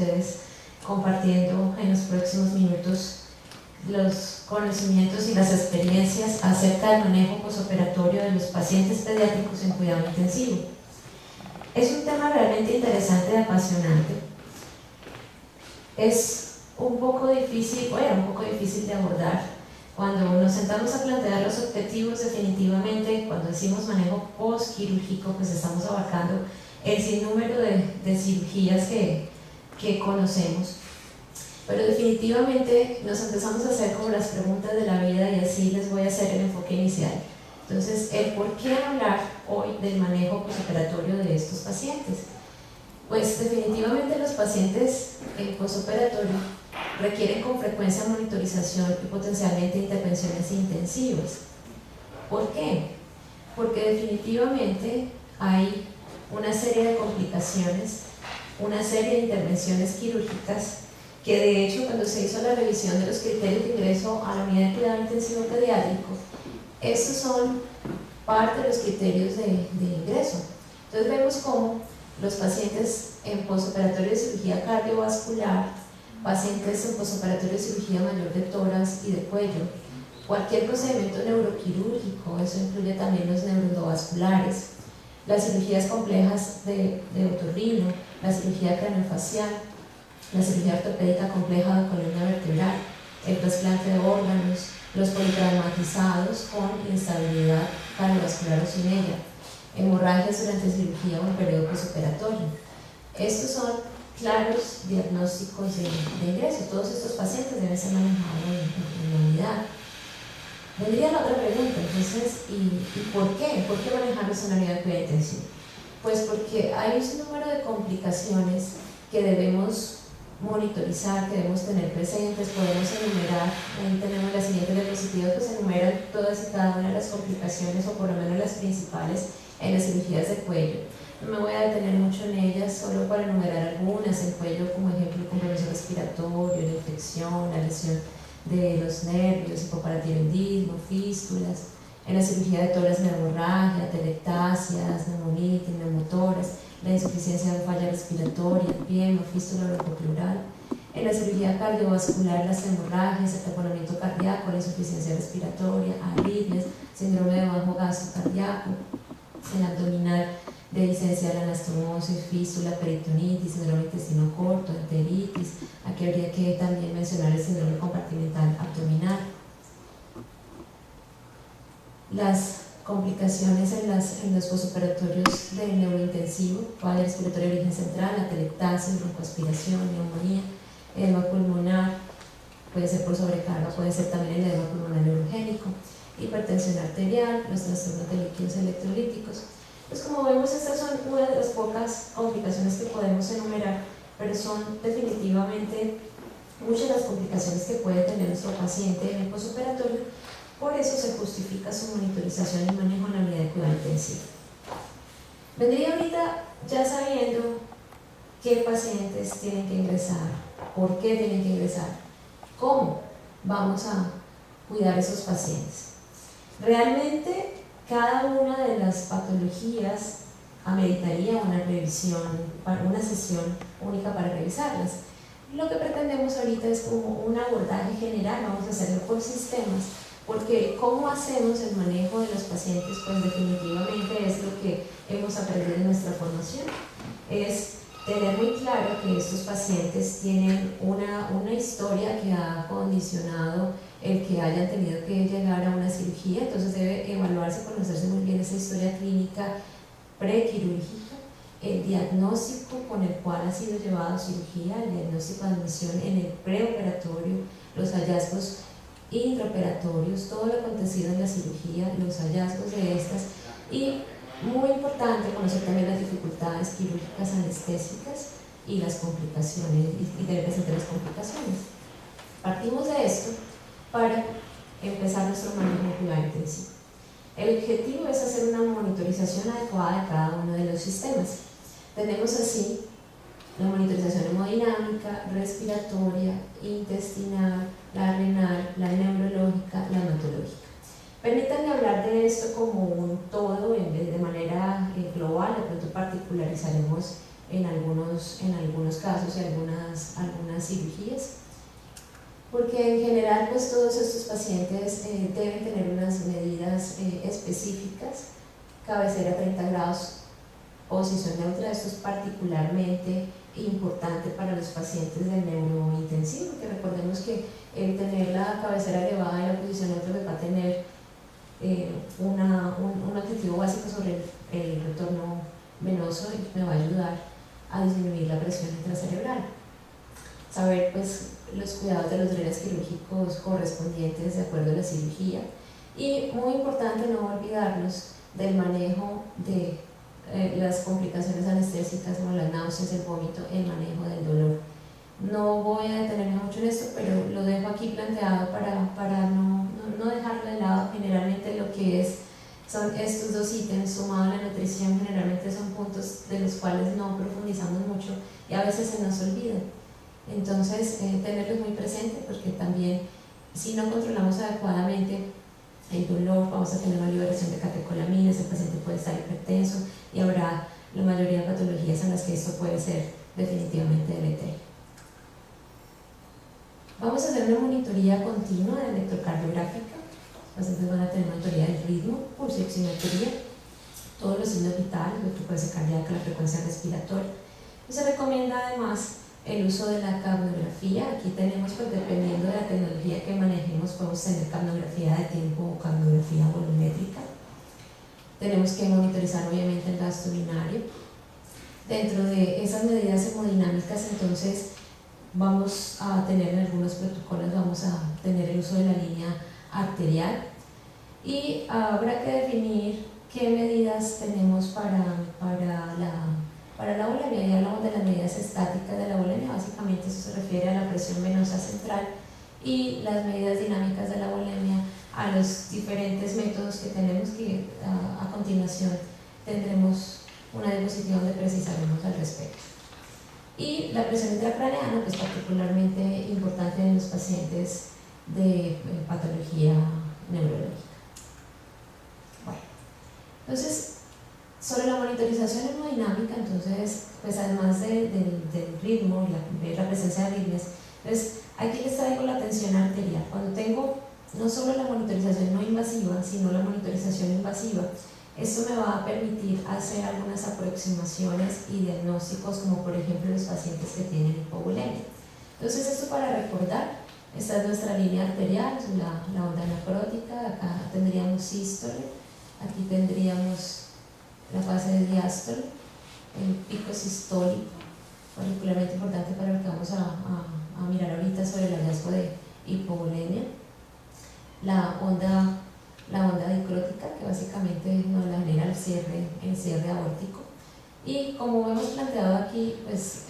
ustedes compartiendo en los próximos minutos los conocimientos y las experiencias acerca del manejo posoperatorio de los pacientes pediátricos en cuidado intensivo. Es un tema realmente interesante y apasionante. Es un poco difícil de abordar. Cuando nos sentamos a plantear los objetivos, definitivamente, cuando decimos manejo postquirúrgico, pues estamos abarcando el sinnúmero de cirugías que conocemos. Pero definitivamente nos empezamos a hacer como las preguntas de la vida, y así les voy a hacer el enfoque inicial. Entonces, el por qué hablar hoy del manejo posoperatorio de estos pacientes. Pues definitivamente los pacientes en posoperatorio requieren con frecuencia monitorización y potencialmente intervenciones intensivas. ¿Por qué? Porque definitivamente hay una serie de complicaciones, una serie de intervenciones quirúrgicas que de hecho cuando se hizo la revisión de los criterios de ingreso a la unidad de cuidado intensivo pediátrico, estos son parte de los criterios de ingreso. Entonces vemos cómo los pacientes en posoperatorio de cirugía cardiovascular, pacientes en posoperatorio de cirugía mayor de tórax y de cuello, cualquier procedimiento neuroquirúrgico, eso incluye también los neuroendovasculares, las cirugías complejas de otorrino, la cirugía craneofacial, la cirugía ortopédica compleja de columna vertebral, el trasplante de órganos, los politraumatizados con inestabilidad cardiovascular o sin ella, hemorragias durante cirugía o en periodo posoperatorio. Estos son claros diagnósticos de ingreso. Todos estos pacientes deben ser manejados en la unidad. Vendría la otra pregunta, entonces, ¿y por qué? ¿Por qué manejarlos en la unidad de cuidado intensivo? Pues porque hay un número de complicaciones que debemos monitorizar, que debemos tener presentes, podemos enumerar, ahí tenemos las siguientes diapositivas que se enumeran todas y cada una de las complicaciones, o por lo menos las principales en las cirugías de cuello. No me voy a detener mucho en ellas, solo para enumerar algunas. El cuello, como ejemplo, el compromiso respiratorio, la infección, la lesión de los nervios, hipoparatiroidismo, fístulas. En la cirugía de tórax, hemorragia, telectasias, neumonitis, neumotoras, la insuficiencia de falla respiratoria, piemo, fístula broncopleural. En la cirugía cardiovascular, las hemorragias, el taponamiento cardíaco, la insuficiencia respiratoria, arritmias, síndrome de bajo gasto cardíaco. En la abdominal, dehiscencia de la anastomosis, fístula, peritonitis, síndrome de intestino corto, enteritis. Aquí habría que también mencionar el síndrome compartimental abdominal. Las complicaciones en los posoperatorios de neurointensivo, falla respiratoria de origen central, atelectasis, broncoaspiración, neumonía, edema pulmonar, puede ser por sobrecarga, puede ser también el edema pulmonar neurogénico, hipertensión arterial, los trastornos de líquidos electrolíticos. Pues como vemos, estas son una de las pocas complicaciones que podemos enumerar, pero son definitivamente muchas las complicaciones que puede tener nuestro paciente en el posoperatorio. Por eso se justifica su monitorización y manejo en la unidad de cuidado intensivo. Vendría ahorita ya sabiendo qué pacientes tienen que ingresar, por qué tienen que ingresar, cómo vamos a cuidar a esos pacientes. Realmente cada una de las patologías ameritaría una revisión, una sesión única para revisarlas. Lo que pretendemos ahorita es como un abordaje general, vamos a hacerlo por sistemas, porque cómo hacemos el manejo de los pacientes, pues definitivamente es lo que hemos aprendido en nuestra formación, es tener muy claro que estos pacientes tienen una historia que ha condicionado el que hayan tenido que llegar a una cirugía, entonces debe evaluarse, conocerse muy bien esa historia clínica prequirúrgica, el diagnóstico con el cual ha sido llevado a cirugía, el diagnóstico de admisión en el preoperatorio, los hallazgos intraoperatorios, todo lo acontecido en la cirugía, los hallazgos de estas, y muy importante conocer también las dificultades quirúrgicas anestésicas y las complicaciones, y tener presente las complicaciones. Partimos de esto para empezar nuestro manejo de cuidado intensivo. El objetivo es hacer una monitorización adecuada de cada uno de los sistemas. Tenemos así la monitorización hemodinámica, respiratoria, intestinal, la renal, la neurológica, la hematológica. Permítanme hablar de esto como un todo, en vez de manera global, de pronto particularizaremos en algunos casos y algunas cirugías, porque en general pues todos estos pacientes deben tener unas medidas específicas: cabecera 30 grados, posición neutra. Esto es particularmente importante para los pacientes del neurointensivo, porque recordemos que el tener la cabecera elevada y la posición neutra pues va a tener un objetivo básico sobre el retorno venoso y me va a ayudar a disminuir la presión intracerebral. Saber pues los cuidados de los drenes quirúrgicos correspondientes de acuerdo a la cirugía, y muy importante no olvidarnos del manejo de las complicaciones anestésicas como las náuseas, el vómito, el manejo del dolor. No voy a detenerme mucho en esto, pero lo dejo aquí planteado para no dejarlo de lado. Generalmente lo que son estos dos ítems sumado a la nutrición, generalmente son puntos de los cuales no profundizamos mucho y a veces se nos olvidan. Entonces, tenerlos muy presentes, porque también si no controlamos adecuadamente el dolor, vamos a tener una liberación de catecolaminas, el paciente puede estar hipertenso y habrá la mayoría de patologías en las que esto puede ser definitivamente deletério. Vamos a hacer una monitoría continua de electrocardiográfica. Los pacientes van a tener monitoría del ritmo, pulso y oximetría, todos los signos vitales, la frecuencia cardíaca, la frecuencia respiratoria. Y se recomienda además el uso de la capnografía. Aquí tenemos, pues dependiendo de la tecnología que manejemos, podemos tener capnografía de tiempo o capnografía volumétrica. Tenemos que monitorizar obviamente el gasto urinario. Dentro de esas medidas hemodinámicas, entonces, vamos a tener en algunos protocolos, vamos a tener el uso de la línea arterial, y habrá que definir qué medidas tenemos para la bulimia. Ya hablamos de las medidas estáticas de la bulimia, básicamente eso se refiere a la presión venosa central, y las medidas dinámicas de la bulimia a los diferentes métodos que tenemos, que a continuación tendremos una diapositiva donde precisaremos al respecto. Y la presión intracraneana, pues particularmente importante en los pacientes de patología neurológica. Bueno, entonces, sobre la monitorización hemodinámica, entonces, pues además del ritmo y la presencia de arritmias, pues aquí les traigo la tensión arterial. Cuando tengo no solo la monitorización no invasiva, sino la monitorización invasiva, esto me va a permitir hacer algunas aproximaciones y diagnósticos, como por ejemplo los pacientes que tienen hipovolemia. Entonces, esto para recordar: esta es nuestra línea arterial, la onda necrótica. Acá tendríamos sístole, aquí tendríamos la fase de diástole, el pico sistólico, particularmente importante para lo que vamos a mirar ahorita sobre el hallazgo de hipovolemia, la onda dicrótica, que básicamente nos la genera el cierre aórtico. Y como hemos planteado aquí, pues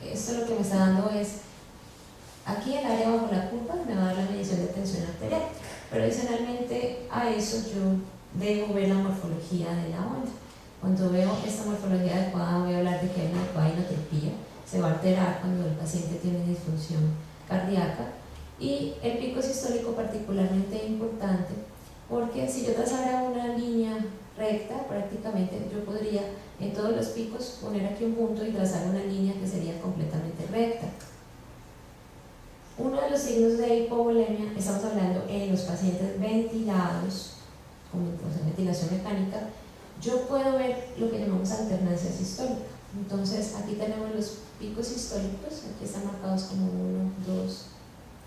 esto lo que me está dando es, aquí el área bajo la curva me va a dar la medición de tensión arterial, pero adicionalmente a eso yo debo ver la morfología de la onda. Cuando veo esta morfología adecuada, voy a hablar de que hay una adecuada inotropía, se va a alterar cuando el paciente tiene disfunción cardíaca. Y el pico sistólico particularmente importante, porque si yo trazara una línea recta, prácticamente yo podría en todos los picos poner aquí un punto y trazar una línea que sería completamente recta. Uno de los signos de hipovolemia, estamos hablando en los pacientes ventilados, con ventilación mecánica, yo puedo ver lo que llamamos alternancia sistólica. Entonces aquí tenemos los picos sistólicos, aquí están marcados como 1, 2,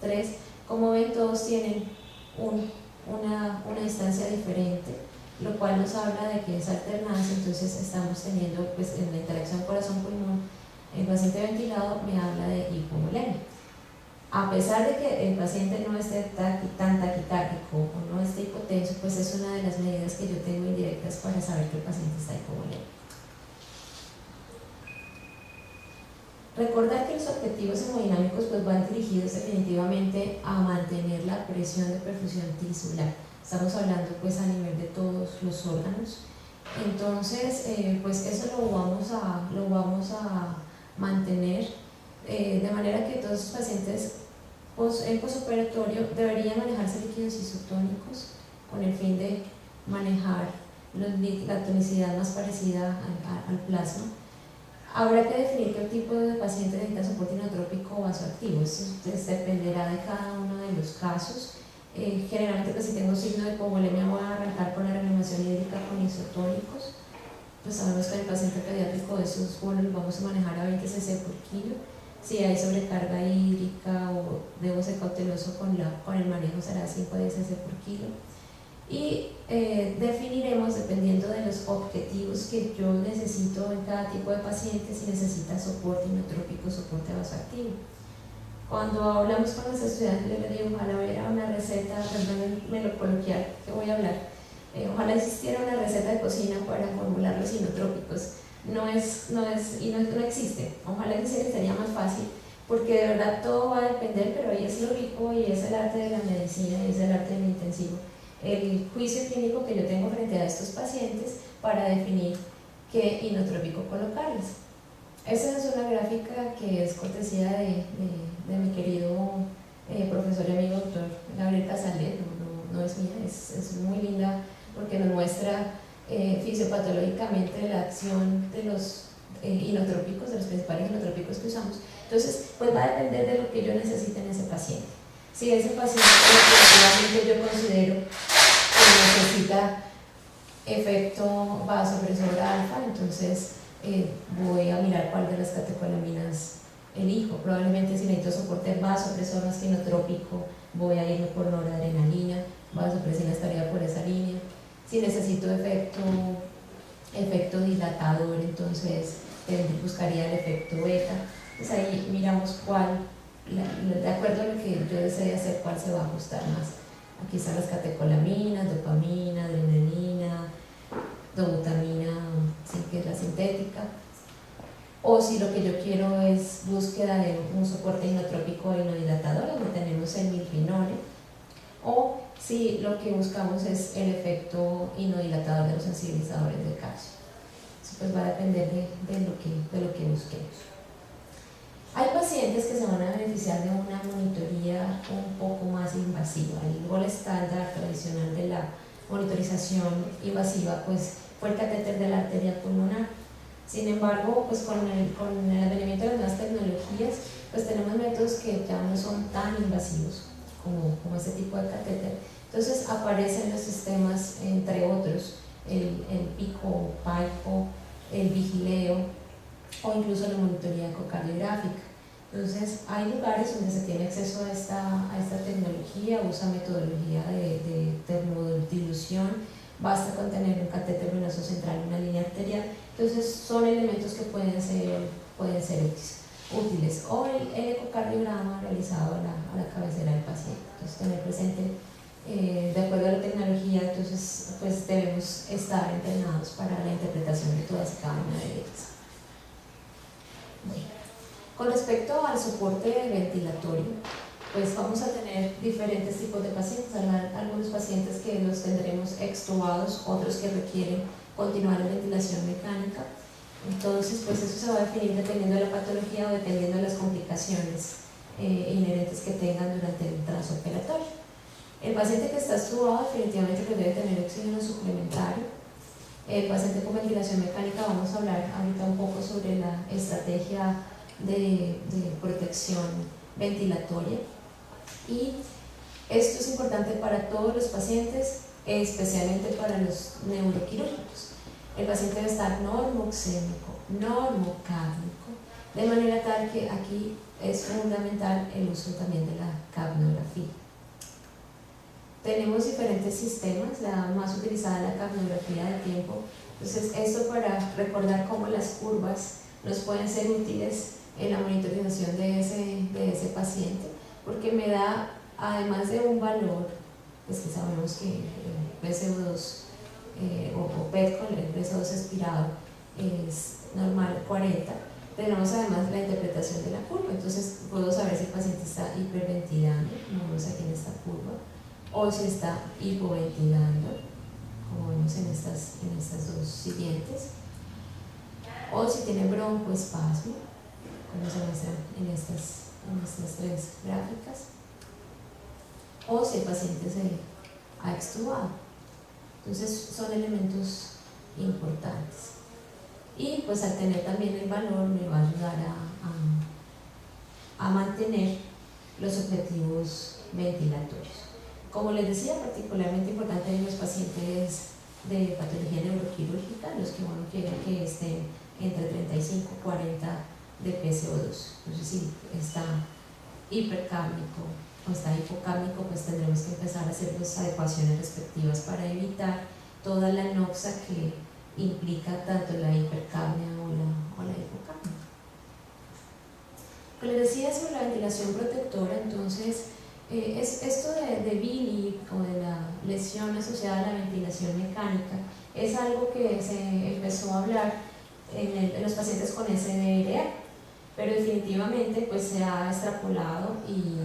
3. Como ven, todos tienen una distancia diferente, lo cual nos habla de que es alternancia. Entonces estamos teniendo, pues en la interacción corazón-pulmón, el paciente ventilado me habla de hipovolemia. A pesar de que el paciente no esté tan taquicárdico o no esté hipotenso, pues es una de las medidas que yo tengo indirectas para saber que el paciente está hipovolémico. Recordar que los objetivos hemodinámicos pues van dirigidos definitivamente a mantener la presión de perfusión tisular. Estamos hablando pues a nivel de todos los órganos. Entonces, pues eso lo vamos a mantener, de manera que todos los pacientes en posoperatorio deberían manejarse líquidos isotónicos con el fin de manejar la tonicidad más parecida al plasma. Habrá que definir qué tipo de paciente necesita soporte inotrópico o vasoactivo. Eso dependerá de cada uno de los casos. Generalmente, pues, si tengo signo de hipovolemia, voy a arrancar con la reanimación hídrica con isotónicos. Pues sabemos que en el paciente pediátrico esos bolos vamos a manejar a 20 cc por kilo. Si hay sobrecarga hídrica o debo ser cauteloso con el manejo, será 5 a 10 cc por kilo. Y definiremos, dependiendo de los objetivos que yo necesito en cada tipo de paciente, si necesita soporte inotrópico o soporte vasoactivo. Cuando hablamos con los estudiantes, yo les digo, ojalá hubiera una receta, perdónenme lo coloquial que voy a hablar, ojalá existiera una receta de cocina para formular los inotrópicos. No existe. Ojalá existiera, sería más fácil, porque de verdad todo va a depender, pero ahí es lo rico y es el arte de la medicina y es el arte del intensivo. El juicio clínico que yo tengo frente a estos pacientes para definir qué inotrópico colocarles. Esa es una gráfica que es cortesía de mi querido profesor y amigo doctor Gabriel Casalet, no es mía, es muy linda porque nos muestra fisiopatológicamente la acción de los inotrópicos, de los principales inotrópicos que usamos. Entonces, pues va a depender de lo que yo necesite en ese paciente. Si ese paciente definitivamente yo considero que necesita efecto vasopresor alfa, entonces voy a mirar cuál de las catecolaminas elijo. Probablemente si necesito soporte vasopresor más que inotrópico, voy a irme por noradrenalina, vasopresina estaría por esa línea. Si necesito efecto dilatador, entonces buscaría el efecto beta. Pues ahí miramos cuál, de acuerdo a lo que yo desee hacer, cuál se va a ajustar más. Aquí están las catecolaminas, dopamina, adrenalina, dobutamina, sí, que es la sintética. O si lo que yo quiero es búsqueda de un soporte inotrópico e inodilatador, donde tenemos el milrinone, o si lo que buscamos es el efecto inodilatador de los sensibilizadores de calcio. Eso pues va a depender de lo que busquemos. Hay pacientes que se van a beneficiar de una monitoría un poco más invasiva. El gol estándar tradicional de la monitorización invasiva pues fue el catéter de la arteria pulmonar. Sin embargo, pues con el advenimiento de las nuevas tecnologías, pues tenemos métodos que ya no son tan invasivos como este tipo de catéter. Entonces aparecen los sistemas, entre otros, el PICO, PICO, el vigileo o incluso la monitoría ecocardiográfica. Entonces hay lugares donde se tiene acceso a esta tecnología, usa metodología de termodilución, basta con tener un catéter venoso central y una línea arterial. Entonces son elementos que pueden ser útiles, o el ecocardiograma realizado a la cabecera del paciente. Entonces tener presente, de acuerdo a la tecnología, entonces pues debemos estar entrenados para la interpretación de todas y cada una de ellas. Bueno, con respecto al soporte ventilatorio, pues vamos a tener diferentes tipos de pacientes. Algunos pacientes que los tendremos extubados, otros que requieren continuar en ventilación mecánica. Entonces, pues eso se va a definir dependiendo de la patología o dependiendo de las complicaciones inherentes que tengan durante el transoperatorio. El paciente que está extubado definitivamente pues debe tener oxígeno suplementario. El paciente con ventilación mecánica, vamos a hablar ahorita un poco sobre la estrategia de protección ventilatoria. Y esto es importante para todos los pacientes, especialmente para los neuroquirúrgicos. El paciente debe estar normoxémico, normocápnico, de manera tal que aquí es fundamental el uso también de la capnografía. Tenemos diferentes sistemas, la más utilizada es la capnografía de tiempo. Entonces, esto para recordar cómo las curvas nos pueden ser útiles en la monitorización de ese paciente, porque me da, además de un valor, pues que sabemos que el PCO2 o PET con el PCO2 expirado es normal 40, tenemos además la interpretación de la curva. Entonces puedo saber si el paciente está hiperventilando, como vemos aquí en esta curva, o si está hipoventilando, como vemos en estas dos siguientes, o si tiene broncoespasmo, como se muestra en estas tres gráficas, o si el paciente se ha extubado. Entonces son elementos importantes. y pues al tener también el valor me va a ayudar a mantener los objetivos ventilatorios. Como les decía, particularmente importante en los pacientes de patología neuroquirúrgica, los que uno quiere que estén entre 35 y 40 de PCO2. Entonces, si está hipercámico o está hipocámico, pues tendremos que empezar a hacer las adecuaciones respectivas para evitar toda la noxa que implica tanto la hipercapnia o la hipocapnia. Como les decía sobre la ventilación protectora, entonces esto de Billy o de la lesión asociada a la ventilación mecánica es algo que se empezó a hablar en los pacientes con SDRA, pero definitivamente pues se ha extrapolado y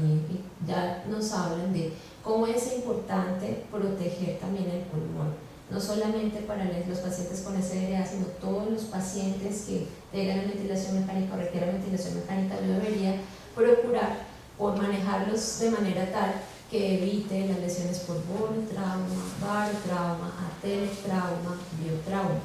ya nos hablan de cómo es importante proteger también el pulmón, no solamente para los pacientes con SDRA, sino todos los pacientes que tengan ventilación mecánica o requieran ventilación mecánica. Yo debería procurar por manejarlos de manera tal que evite las lesiones por borotrauma, barotrauma, atelectrauma, biotrauma.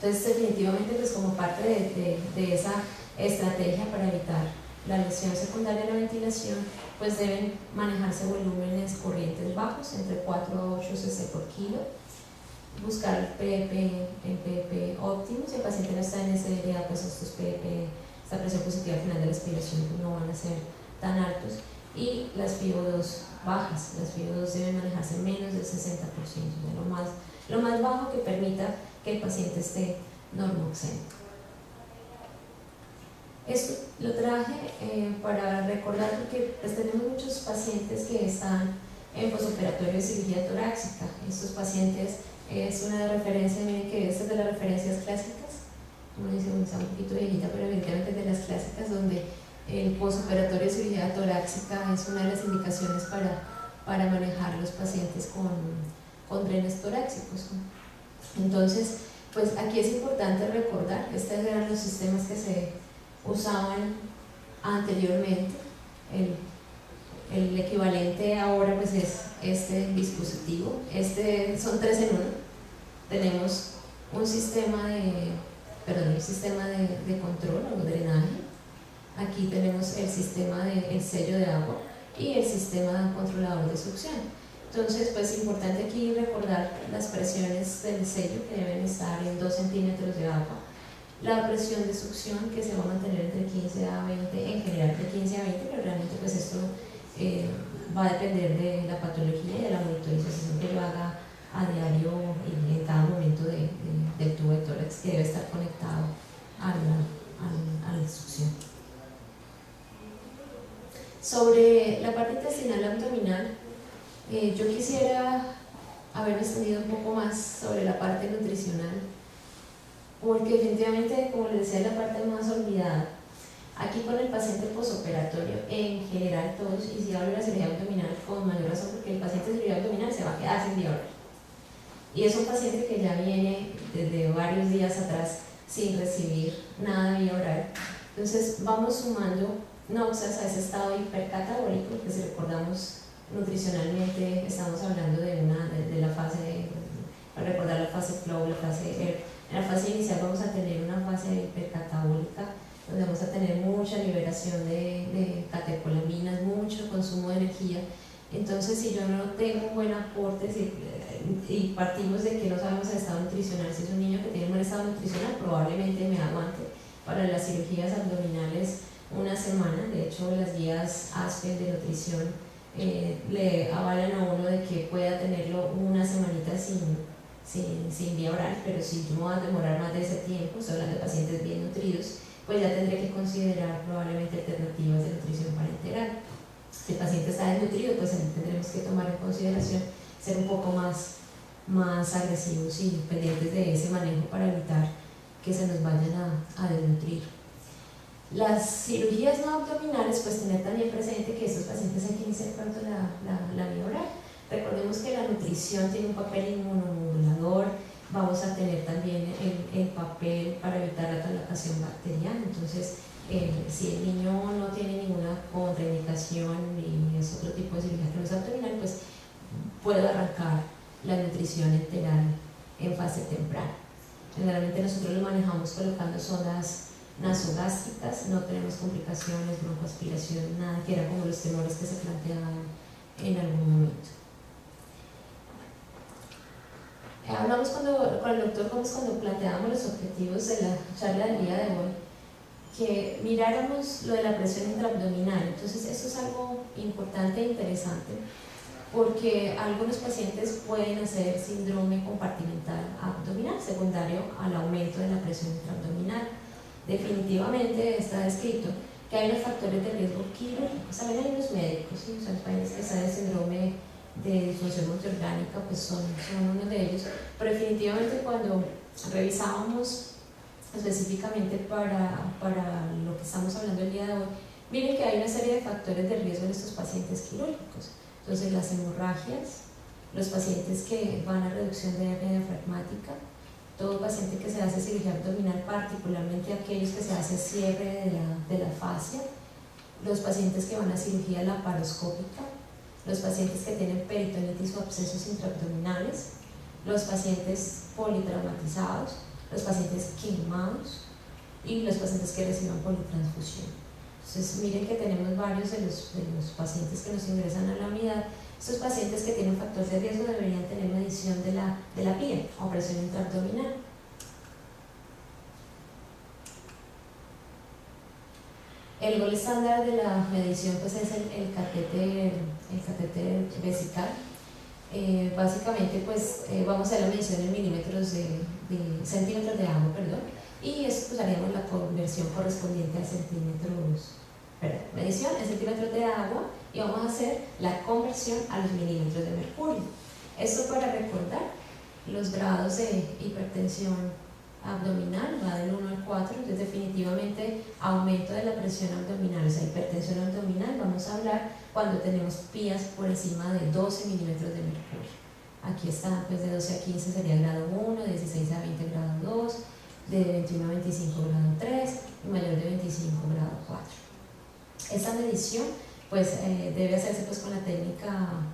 Entonces, definitivamente, pues como parte de esa estrategia para evitar la lesión secundaria de la ventilación, pues deben manejarse volúmenes corrientes bajos, entre 4 a 8 cc por kilo, buscar el PEP óptimo. Si el paciente no está en SDRA, pues estos PEP, esta presión positiva al final de la expiración, pues no van a ser tan altos, y las FiO2 bajas. Las FiO2 deben manejarse menos del 60%, de lo más bajo que permita que el paciente esté normoxénico. Esto lo traje para recordar porque pues, tenemos muchos pacientes que están en posoperatorio de cirugía torácica. Estos pacientes es una referencia, miren que esta es de las referencias clásicas, como dice, está un poquito viejita, pero evidentemente de las clásicas, donde el posoperatorio de cirugía torácica es una de las indicaciones para manejar los pacientes con drenes torácicos. Entonces, pues aquí es importante recordar que estos eran los sistemas que se usaban anteriormente. El equivalente ahora pues es este dispositivo. Son 3 en 1. Tenemos un sistema de control o drenaje. Aquí tenemos el sistema el sello de agua y el sistema controlador de succión. Entonces, pues es importante aquí recordar las presiones del sello, que deben estar en 2 centímetros de agua. La presión de succión, que se va a mantener entre 15 a 20, en general entre 15 a 20, pero realmente pues esto va a depender de la patología y de la monitorización que lo haga a diario y en cada momento del tubo de tórax, que debe estar conectado a la succión. Sobre la parte intestinal abdominal, yo quisiera haber extendido un poco más sobre la parte nutricional, porque definitivamente, como les decía, es la parte más olvidada. Aquí con el paciente posoperatorio, en general todos, y si hablo de la cirugía abdominal con mayor razón, porque el paciente de cirugía abdominal se va a quedar sin vía oral. Y es un paciente que ya viene desde varios días atrás sin recibir nada de vía oral. Entonces vamos sumando noxas a ese estado hipercatabólico, que si recordamos nutricionalmente estamos hablando de la fase, para recordar la fase flow, la fase air. En la fase inicial vamos a tener una fase hipercatabólica, donde vamos a tener mucha liberación de catecolaminas, mucho consumo de energía. Entonces, si yo no tengo un buen aporte y partimos de que no sabemos el estado nutricional, si es un niño que tiene un buen estado nutricional, probablemente me aguante para las cirugías abdominales una semana. De hecho, las guías ASPE de nutrición le avalan a uno de que pueda tenerlo una semanita sin vía oral, pero si no va a demorar más de ese tiempo, estoy hablando de pacientes bien nutridos, pues ya tendré que considerar probablemente alternativas de nutrición parenteral. Si el paciente está desnutrido, pues tendremos que tomar en consideración ser un poco más agresivos y pendientes de ese manejo para evitar que se nos vayan a desnutrir. Las cirugías no abdominales, pues tener también presente que estos pacientes hay que iniciar pronto la vía oral. Recordemos que la nutrición tiene un papel inmunomodulador. Vamos a tener también el papel para evitar la translocación bacteriana. Entonces, si el niño no tiene ninguna contraindicación y es otro tipo de cirugía que no es abdominal, pues puedo arrancar la nutrición enteral en fase temprana. Generalmente nosotros lo manejamos colocando sondas nasogástricas, no tenemos complicaciones, broncoaspiración, nada, que eran como los temores que se planteaban en algún momento. Hablamos con el doctor Gómez cuando planteábamos los objetivos de la charla del día de hoy, que miráramos lo de la presión intraabdominal. Entonces eso es algo importante e interesante, porque algunos pacientes pueden hacer síndrome compartimental abdominal secundario al aumento de la presión intraabdominal. Definitivamente está descrito que hay unos factores de riesgo quirúrgicos. También hay unos médicos, ¿sí? O sea, los pacientes que están en síndrome de disfunción multiorgánica pues son uno de ellos, pero definitivamente cuando revisábamos específicamente para lo que estamos hablando el día de hoy, miren que hay una serie de factores de riesgo en estos pacientes quirúrgicos. Entonces las hemorragias, los pacientes que van a reducción de hernia diafragmática, todo paciente que se hace cirugía abdominal, particularmente aquellos que se hace cierre de la fascia, los pacientes que van a cirugía laparoscópica, los pacientes que tienen peritonitis o abscesos intraabdominales, los pacientes politraumatizados, los pacientes quemados y los pacientes que reciban politransfusión. Entonces miren que tenemos varios de los pacientes que nos ingresan a la unidad. Estos pacientes que tienen factor de riesgo deberían tener medición de la PIE o presión intraabdominal. El gol estándar de la medición pues es el catéter vesical. Básicamente pues vamos a hacer la medición en milímetros de centímetros de agua, perdón, y eso pues haríamos la conversión correspondiente a centímetros, perdón, medición en centímetros de agua, y vamos a hacer la conversión a los milímetros de mercurio. Esto para recordar los grados de hipertensión abdominal, va del 1 al 4, entonces definitivamente aumento de la presión abdominal, o sea, hipertensión abdominal, vamos a hablar cuando tenemos PIAs por encima de 12 milímetros de mercurio. Aquí está, pues de 12 a 15 sería grado 1, de 16 a 20 grado 2, de 21 a 25 grado 3 y mayor de 25 grado 4. Esta medición pues debe hacerse pues con la técnica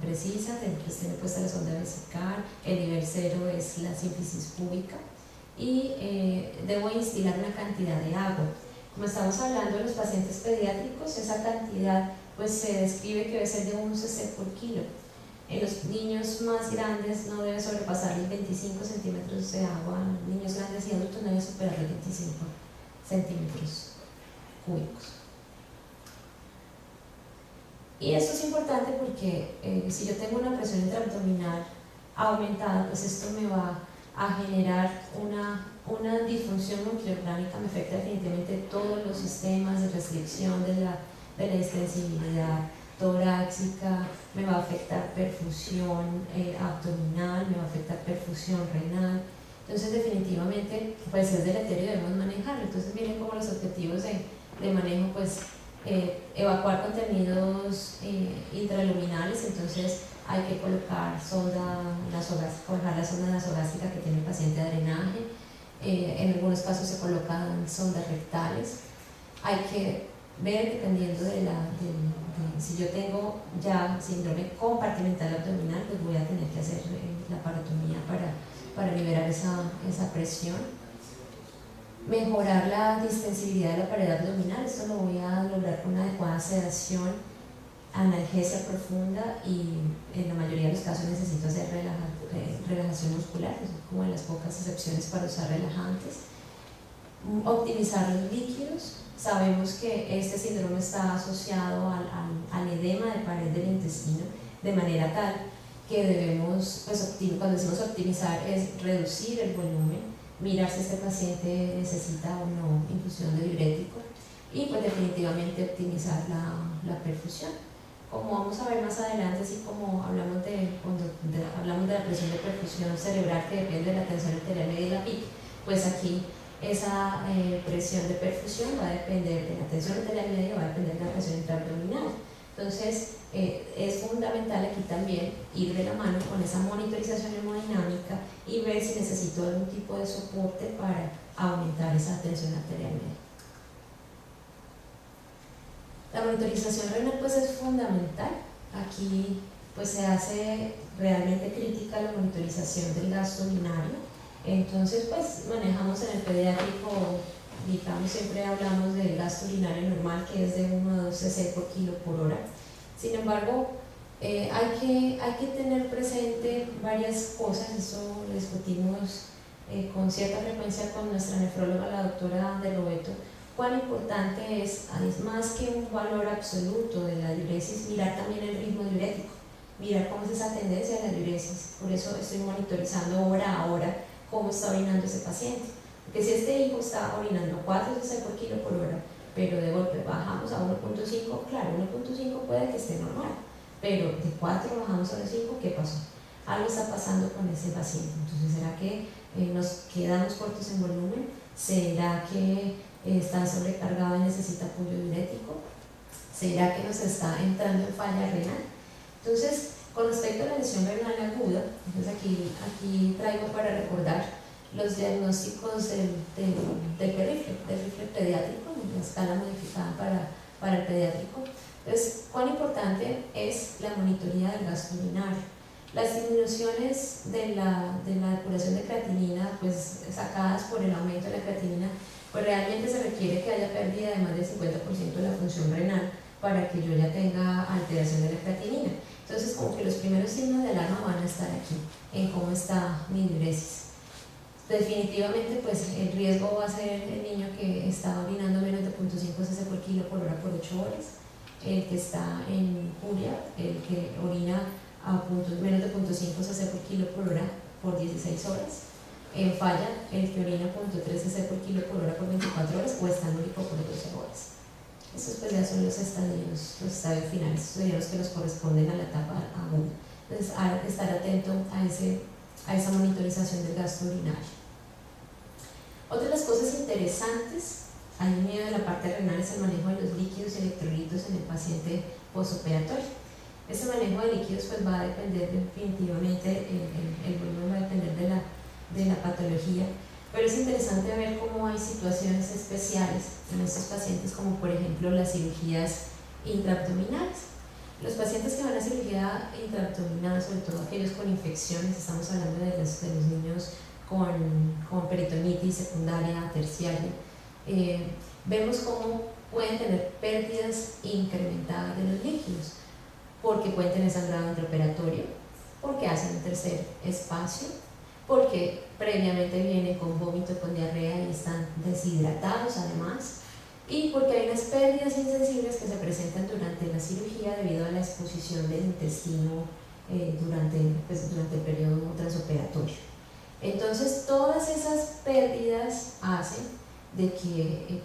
precisa, pues tiene puesta la sonda vesical, el nivel 0 es la sínfisis púbica y debo instilar una cantidad de agua. Como estamos hablando de los pacientes pediátricos, esa cantidad pues se describe que debe ser de 1 cc por kilo. En los niños más grandes no debe sobrepasar los 25 centímetros de agua, niños grandes y adultos no deben superar los 25 centímetros cúbicos. Y esto es importante porque si yo tengo una presión intraabdominal aumentada, pues esto me va a generar una disfunción multiorgánica, me afecta definitivamente todos los sistemas de restricción de la distensibilidad torácica, me va a afectar perfusión abdominal, me va a afectar perfusión renal. Entonces definitivamente pues es deleterio y debemos manejarlo. Entonces miren como los objetivos de manejo pues evacuar contenidos intraluminales, entonces hay que colocar sonda nasogástrica, dejar la sonda nasogástrica que tiene el paciente de drenaje, en algunos casos se colocan sondas rectales. Hay que ver, dependiendo si yo tengo ya síndrome compartimental abdominal, pues voy a tener que hacer la parotomía para liberar esa presión. Mejorar la distensibilidad de la pared abdominal, esto lo voy a lograr con una adecuada sedación, analgesia profunda y en la mayoría de los casos necesito hacer relajación muscular, es como de las pocas excepciones para usar relajantes. Optimizar los líquidos, sabemos que este síndrome está asociado al edema de pared del intestino, de manera tal que debemos, pues, cuando decimos optimizar es reducir el volumen, mirar si este paciente necesita o no infusión de diurético y pues definitivamente optimizar la perfusión. Como vamos a ver más adelante, así como hablamos cuando hablamos de la presión de perfusión cerebral que depende de la tensión arterial media y la PIC, pues aquí esa presión de perfusión va a depender de la tensión arterial media, va a depender de la presión intraabdominal. Entonces es fundamental aquí también ir de la mano con esa monitorización hemodinámica y ver si necesito algún tipo de soporte para aumentar esa tensión arterial media. La monitorización renal pues es fundamental. Aquí pues se hace realmente crítica la monitorización del gasto urinario. Entonces, pues manejamos en el pediátrico, digamos, siempre hablamos del gasto urinario normal, que es de 1 a 2 cc por kilo por hora. Sin embargo, hay que tener presente varias cosas. Eso lo discutimos con cierta frecuencia con nuestra nefróloga, la doctora De Roberto, cuán importante es más que un valor absoluto de la diuresis, mirar también el ritmo diurético, mirar cómo es esa tendencia de la diuresis. Por eso estoy monitorizando hora a hora cómo está orinando ese paciente. Porque si este hijo está orinando 4 cc por kilo por hora, pero de golpe bajamos a 1.5, claro, 1.5 puede que esté normal, pero de 4 bajamos a 5, ¿qué pasó? Algo está pasando con ese paciente. Entonces, ¿será que nos quedamos cortos en volumen? ¿Será que está sobrecargado y necesita apoyo diurético? ¿Será que nos está entrando en falla renal? Entonces, con respecto a la lesión renal aguda, entonces aquí traigo para recordar los diagnósticos del rifle pediátrico, la escala modificada para el pediátrico. Entonces, cuán importante es la monitoría del gasto urinario. Las disminuciones de la depuración de creatinina, pues sacadas por el aumento de la creatinina, pues realmente se requiere que haya pérdida de más del 50% de la función renal para que yo ya tenga alteración de la creatinina. Entonces, como que los primeros signos de alarma van a estar aquí, en cómo está mi diuresis. Definitivamente, pues el riesgo va a ser el niño que está orinando menos de 0.5 cc por kilo por hora por 8 horas, el que está en uria, el que orina a menos de 0.5 cc por kilo por hora por 16 horas, en falla, el que orina 0.3 cc por kilo por hora por 24 horas o estanúrico por 12 horas. Estos pues ya son los estadios finales, esos que nos corresponden a la etapa aguda. Entonces, estar atento a esa monitorización del gasto urinario. Otra de las cosas interesantes, hay un miedo de la parte renal, es el manejo de los líquidos y electrolitos en el paciente postoperatorio. Ese manejo de líquidos pues va a depender definitivamente, el volumen va a depender de la patología, pero es interesante ver cómo hay situaciones especiales en estos pacientes, como por ejemplo las cirugías intraabdominales. Los pacientes que van a cirugía intraabdominal, sobre todo aquellos con infecciones, estamos hablando de los niños con peritonitis secundaria, terciaria, vemos cómo pueden tener pérdidas incrementadas de los líquidos, porque pueden tener sangrado intraoperatorio, porque hacen un tercer espacio, porque previamente vienen con vómito, con diarrea y están deshidratados además, y porque hay unas pérdidas insensibles que se presentan durante la cirugía debido a la exposición del intestino durante el periodo transoperatorio. Entonces, todas esas pérdidas hacen de que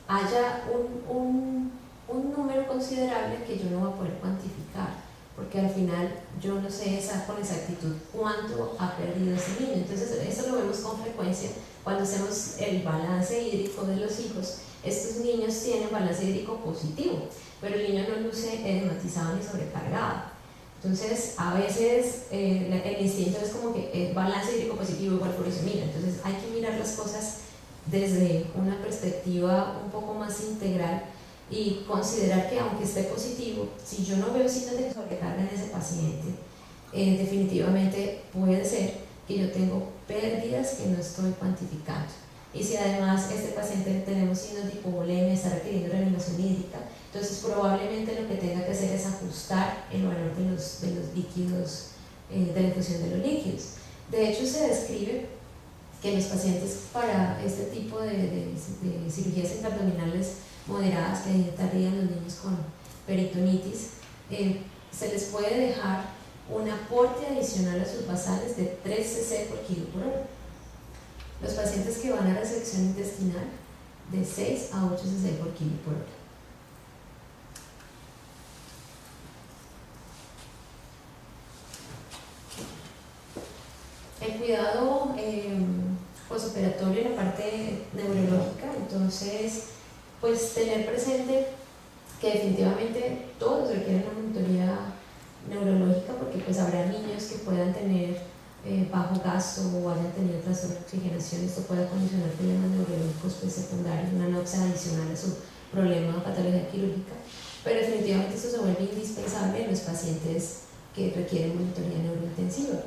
haya un número considerable que yo no voy a poder cuantificar, porque al final yo no sé con exactitud cuánto ha perdido ese niño. Entonces, eso lo vemos con frecuencia cuando hacemos el balance hídrico de los hijos. Estos niños tienen balance hídrico positivo, pero el niño no luce edematizado ni sobrecargado. Entonces, a veces el instinto es como que balance hídrico positivo igual por eso. Mira, entonces hay que mirar las cosas desde una perspectiva un poco más integral y considerar que aunque esté positivo, si yo no veo signos de sobrecarga en ese paciente, definitivamente puede ser que yo tengo pérdidas que no estoy cuantificando. Y si además este paciente tenemos signos de hipovolemia, está requiriendo reanimación hídrica, entonces probablemente lo que tenga que hacer es ajustar el valor de los líquidos, de la infusión de los líquidos. De hecho, se describe que los pacientes para este tipo de cirugías intraabdominales moderadas que intentarían los niños con peritonitis, se les puede dejar un aporte adicional a sus basales de 3 cc por kilo por hora. Los pacientes que van a resección intestinal, de 6 a 8 cc por kilo por hora. El cuidado postoperatorio en la parte neurológica, entonces, pues tener presente que definitivamente todos requieren una monitoría neurológica, porque pues habrá niños que puedan tener bajo gasto o hayan tenido trastorno de oxigenación. Esto puede condicionar problemas neurológicos pues, secundarios, una anoxia adicional a su problema de patología quirúrgica, pero definitivamente esto se vuelve indispensable en los pacientes que requieren monitoría neurointensiva.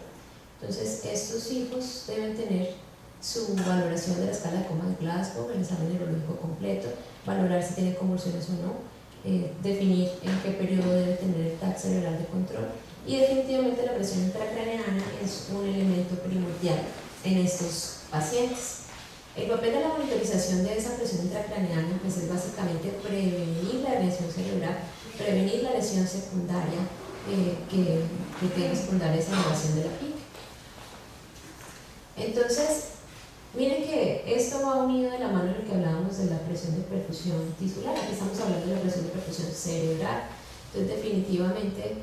Entonces, estos hijos deben tener su valoración de la escala de coma de Glasgow, el examen neurológico completo, valorar si tiene convulsiones o no, definir en qué periodo debe tener el TAC cerebral de control, y definitivamente la presión intracraneana es un elemento primordial en estos pacientes. El papel de la monitorización de esa presión intracraneana pues es básicamente prevenir la lesión cerebral, prevenir la lesión secundaria que tiene secundaria esa elevación de la PIC. Entonces, miren que esto va unido de la mano en lo que hablábamos de la presión de perfusión tisular. Aquí estamos hablando de la presión de perfusión cerebral. Entonces, definitivamente,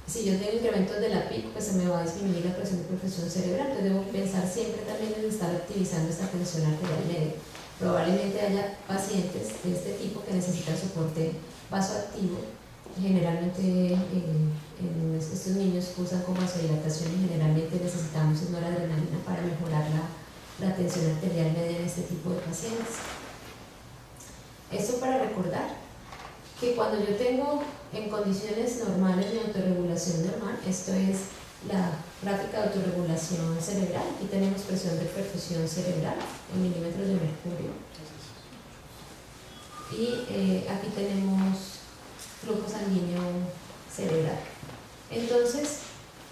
si yo tengo incrementos de la PIC, pues se me va a disminuir la presión de perfusión cerebral. Entonces, debo pensar siempre también en estar activizando esta presión arterial media. Probablemente haya pacientes de este tipo que necesitan soporte vasoactivo. Generalmente, estos niños usan con vasodilatación y generalmente necesitamos noradrenalina para mejorar la tensión arterial media en este tipo de pacientes. Esto para recordar que cuando yo tengo en condiciones normales de autorregulación normal, esto es la gráfica de autorregulación cerebral. Aquí tenemos presión de perfusión cerebral en milímetros de mercurio. Y aquí tenemos flujo sanguíneo cerebral. Entonces,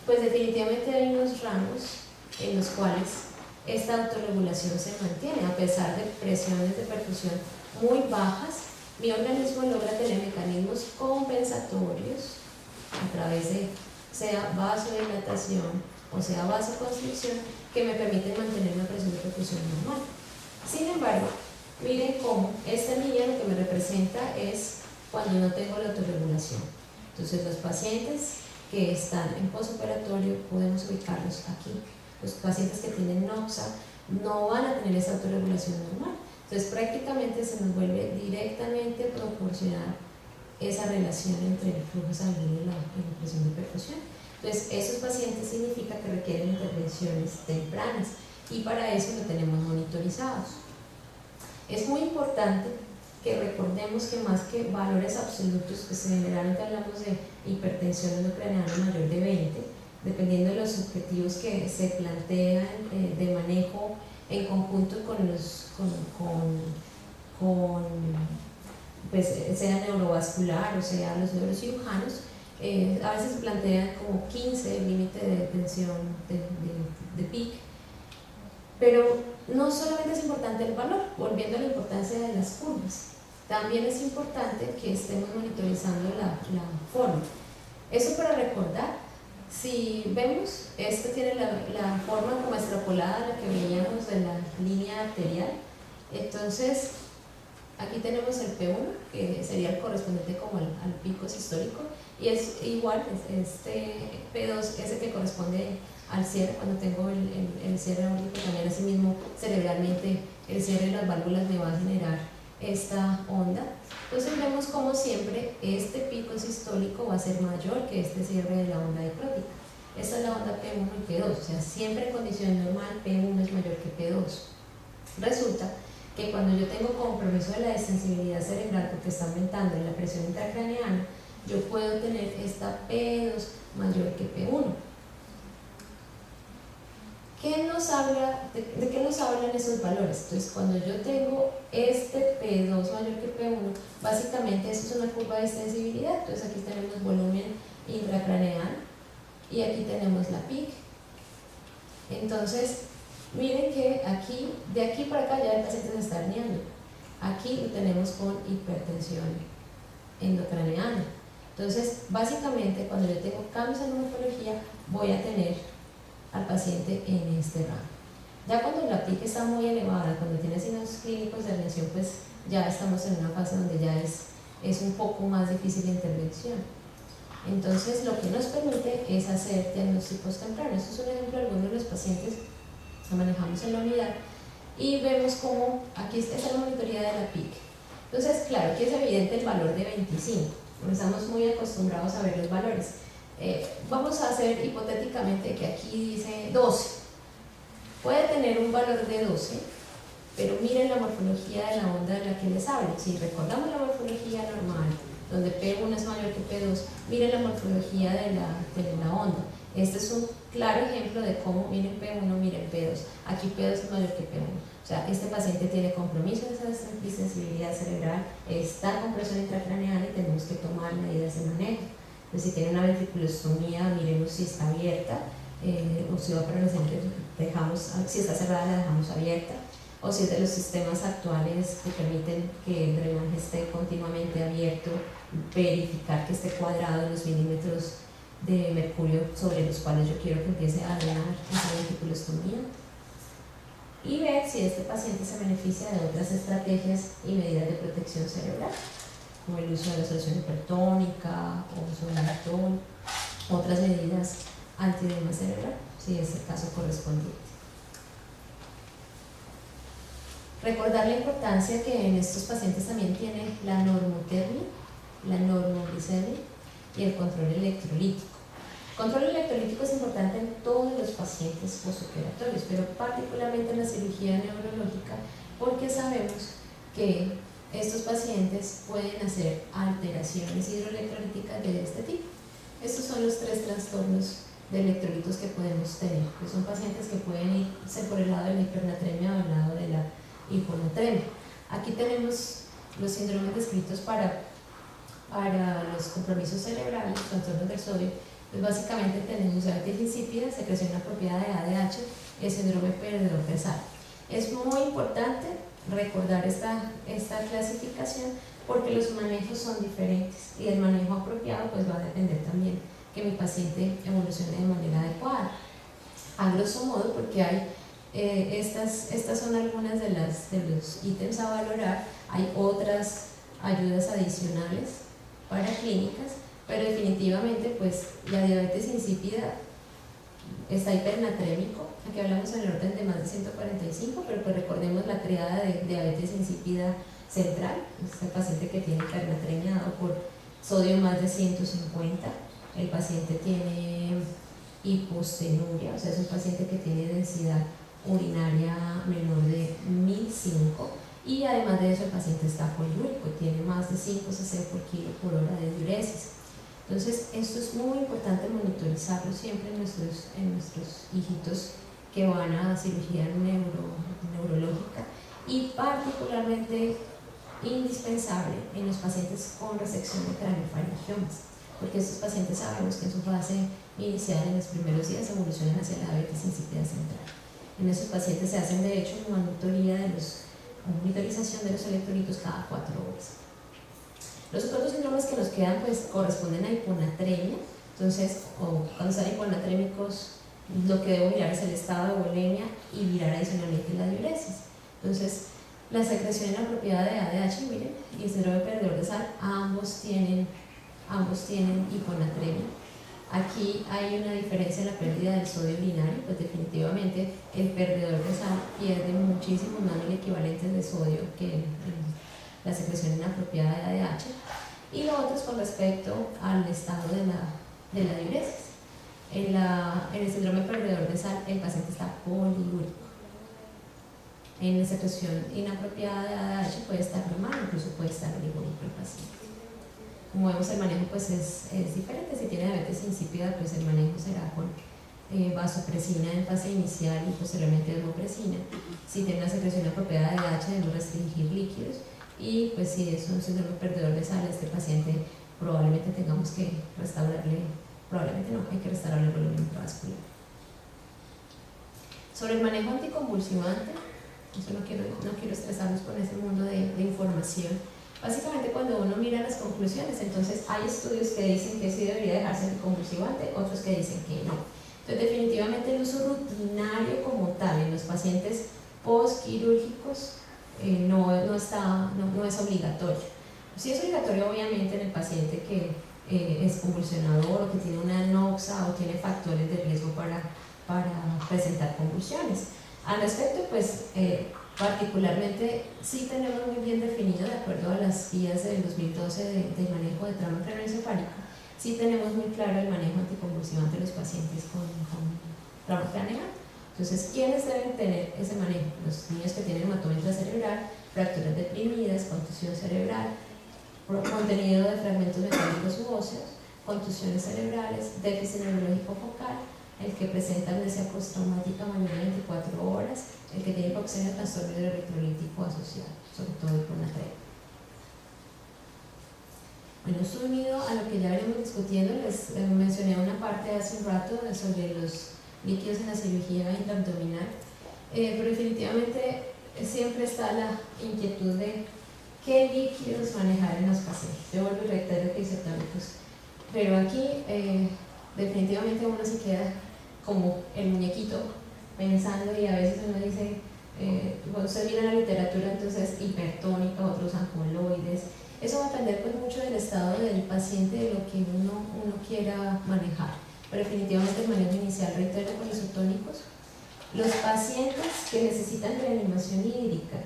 pues definitivamente hay unos rangos en los cuales esta autorregulación se mantiene a pesar de presiones de perfusión muy bajas. Mi organismo logra tener mecanismos compensatorios a través de sea vasodilatación o sea vasoconstricción que me permiten mantener una presión de perfusión normal. Sin embargo, miren cómo esta línea lo que me representa es cuando no tengo la autorregulación. Entonces, los pacientes que están en postoperatorio podemos ubicarlos aquí. Los pacientes que tienen NOXA no van a tener esa autorregulación normal. Entonces, prácticamente se nos vuelve directamente proporcional esa relación entre el flujo sanguíneo y la presión de perfusión. Entonces, esos pacientes significa que requieren intervenciones tempranas y para eso lo tenemos monitorizados. Es muy importante que recordemos que más que valores absolutos, que generalmente hablamos de hipertensión endocraniana mayor de 20, dependiendo de los objetivos que se plantean de manejo en conjunto pues, sea neurovascular o sea los neurocirujanos, a veces se plantean como 15 el límite de tensión de PIC, pero no solamente es importante el valor, volviendo a la importancia de las curvas, también es importante que estemos monitorizando la forma. Eso para recordar, si vemos, esto tiene la forma como extrapolada, la que veíamos de la línea arterial. Entonces, aquí tenemos el P1, que sería el correspondiente como al pico sistólico, y es igual, este P2 es el que corresponde al cierre, cuando tengo el cierre aórtico, también así mismo cerebralmente el cierre de las válvulas me va a generar esta onda. Entonces vemos como siempre este pico sistólico va a ser mayor que este cierre de la onda dicrótica. Esta es la onda P1 y P2, o sea, siempre en condición normal P1 es mayor que P2. Resulta que cuando yo tengo compromiso de la desensibilidad cerebral porque está aumentando la presión intracraneana, yo puedo tener esta P2 mayor que P1. ¿De qué nos hablan esos valores? Entonces, cuando yo tengo este P2 mayor que P1, básicamente eso es una curva de extensibilidad. Entonces, aquí tenemos volumen intracraneal y aquí tenemos la PIC. Entonces, miren que aquí, de aquí para acá ya el paciente se está herniando. Aquí lo tenemos con hipertensión endocraneana. Entonces, básicamente, cuando yo tengo cambios en la morfología, voy a tener al paciente en este rango. Ya cuando la PIC está muy elevada, cuando tiene signos clínicos de herniación, pues ya estamos en una fase donde ya es un poco más difícil la intervención. Entonces, lo que nos permite es hacer diagnósticos tempranos. Esto es un ejemplo de algunos de los pacientes que manejamos en la unidad y vemos cómo aquí está la monitoría de la PIC. Entonces, claro, aquí es evidente el valor de 25. Estamos muy acostumbrados a ver los valores. Vamos a hacer hipotéticamente que aquí dice 12. Puede tener un valor de 12, pero miren la morfología de la onda de la que les hablo. Si recordamos la morfología normal, donde P1 es mayor que P2, miren la morfología de la onda. Este es un claro ejemplo de cómo miren P1, miren P2. Aquí P2 es mayor que P1. O sea, este paciente tiene compromiso de sensibilidad cerebral, está con presión intracraneal y tenemos que tomar medidas de manejo. Entonces, si tiene una ventriculostomía, miremos si está abierta, o si va para los si está cerrada, la dejamos abierta, o si es de los sistemas actuales que permiten que el drenaje esté continuamente abierto, verificar que esté cuadrado en los milímetros de mercurio sobre los cuales yo quiero que empiece a drenar esa ventriculostomía, y ver si este paciente se beneficia de otras estrategias y medidas de protección cerebral, como el uso de la solución hipertónica o uso de latón, otras medidas antiedema cerebral, si es el caso correspondiente. Recordar la importancia que en estos pacientes también tiene la normotermia, la normoglicemia y el control electrolítico. El control electrolítico es importante en todos los pacientes postoperatorios, pero particularmente en la cirugía neurológica, porque sabemos que estos pacientes pueden hacer alteraciones hidroelectrolíticas de este tipo. Estos son los 3 trastornos de electrolitos que podemos tener, que son pacientes que pueden irse por el lado de la hipernatremia o el lado de la hiponatremia. Aquí tenemos los síndromes descritos para los compromisos cerebrales, trastornos del sodio. Pues básicamente tenemos diabetes insípida, secreción inapropiada de ADH y el síndrome perdedor pesado. Es muy importante recordar esta clasificación porque los manejos son diferentes y el manejo apropiado pues va a depender también que mi paciente evolucione de manera adecuada. A grosso modo, porque hay estas son algunas de los ítems a valorar, hay otras ayudas adicionales para clínicas, pero definitivamente pues la diabetes insípida está hipernatrémico, aquí hablamos en el orden de más de 145, pero pues recordemos la triada de diabetes insípida central, es el paciente que tiene hipernatremia dado por sodio más de 150, el paciente tiene hipostenuria, o sea es un paciente que tiene densidad urinaria menor de 1005 y además de eso el paciente está poliúrico y tiene más de 5 cc por kilo por hora de diuresis. Entonces esto es muy importante monitorizarlo siempre en nuestros hijitos que van a cirugía neurológica y particularmente indispensable en los pacientes con resección de craneofaringiomas, porque estos pacientes sabemos que en su fase inicial, en los primeros días, evolucionan hacia la diabetes insípida central. En esos pacientes se hacen de hecho una monitorización de los electrolitos cada 4 horas. Los otros síndromes que nos quedan pues corresponden a hiponatremia, entonces cuando están hiponatrémicos lo que debo mirar es el estado de bulimia y mirar adicionalmente la diuresis. Entonces la secreción inapropiada de ADH, miren, y el síndrome perdedor de sal, ambos tienen hiponatremia. Aquí hay una diferencia en la pérdida del sodio urinario, pues definitivamente el perdedor de sal pierde muchísimos más equivalentes de sodio que la secreción inapropiada de ADH. Y lo otro es con respecto al estado de la diuresis. En el síndrome perdedor de sal, el paciente está poliúrico. En la secreción inapropiada de ADH puede estar normal, incluso puede estar oligúrico el paciente. Como vemos, el manejo pues es diferente. Si tiene diabetes insípida, pues el manejo será con vasopresina en fase inicial y posteriormente desmopresina. Si tiene una secreción inapropiada de ADH, debemos restringir líquidos. Y pues si es un síndrome perdedor de sal, este paciente probablemente tengamos que restaurarle, hay que restaurarle el volumen intravascular. Sobre el manejo anticonvulsivante, eso no quiero estresarnos con ese mundo de información. Básicamente cuando uno mira las conclusiones, entonces hay estudios que dicen que sí debería dejarse anticonvulsivante, otros que dicen que no. Entonces definitivamente el uso rutinario como tal en los pacientes postquirúrgicos no es obligatorio. Sí es obligatorio obviamente en el paciente que es convulsionador o que tiene una anoxa o tiene factores de riesgo para presentar convulsiones. Al respecto, pues particularmente sí tenemos muy bien definido, de acuerdo a las guías del 2012 de manejo de trauma craneoencefálico, sí tenemos muy claro el manejo anticonvulsivante de los pacientes con trauma craneal. Entonces, ¿quiénes deben tener ese manejo? Los niños que tienen hematoma intracerebral, fracturas deprimidas, contusión cerebral, contenido de fragmentos mecánicos u óseos, contusiones cerebrales, déficit neurológico focal, el que presenta amnesia postraumática mayor de 24 horas, el que tiene hipoxemia, trastorno hidroelectrolítico asociado, sobre todo hiponatremia. Bueno, esto unido a lo que ya venimos discutiendo, les mencioné una parte hace un rato sobre los líquidos en la cirugía intraabdominal, pero definitivamente siempre está la inquietud de qué líquidos manejar en los pacientes. Yo vuelvo y reitero que isotónicos, pero aquí definitivamente uno se queda como el muñequito pensando, y a veces uno dice, cuando usted mira la literatura, entonces hipertónica, otros coloides. Eso va a depender pues mucho del estado del paciente, de lo que uno quiera manejar, pero definitivamente el manejo inicial, reitero, con isotónicos. Los pacientes que necesitan reanimación hídrica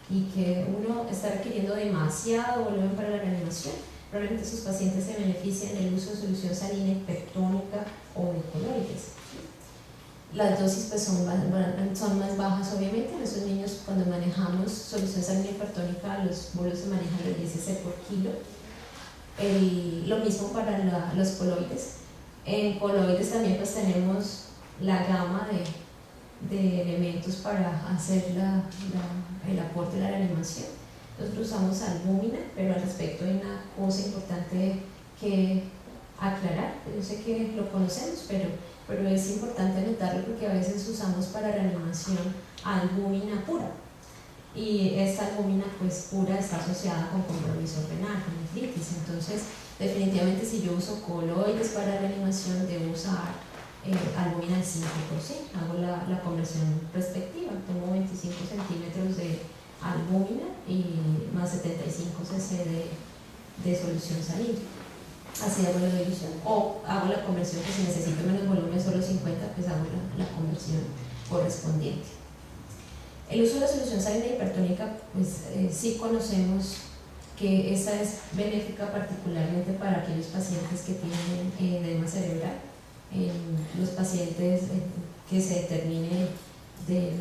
y que uno está requiriendo demasiado volumen para la reanimación, probablemente esos pacientes se benefician del uso de solución salina hipertónica o de coloides. Las dosis pues son más bajas, obviamente. En esos niños, cuando manejamos solución salina hipertónica, los bolos se manejan de 10 cc por kilo. Lo mismo para los coloides. En coloides también pues tenemos la gama de elementos para hacer el aporte de la reanimación. Nosotros usamos albúmina, pero al respecto hay una cosa importante que aclarar. Yo sé que lo conocemos, pero es importante anotarlo porque a veces usamos para reanimación albúmina pura, y esta albúmina pues pura está asociada con compromiso renal, con nefritis. Entonces definitivamente si yo uso coloides para reanimación debo usar albúmina al 5%, hago la conversión respectiva, tomo 25 centímetros de albúmina y más 75 cc de solución salina. Así hago la dilución, o hago la conversión, que si necesito menos volumen, solo 50, pues hago la conversión correspondiente. El uso de la solución salina hipertónica, pues sí conocemos que esa es benéfica particularmente para aquellos pacientes que tienen edema cerebral, los pacientes que se determine de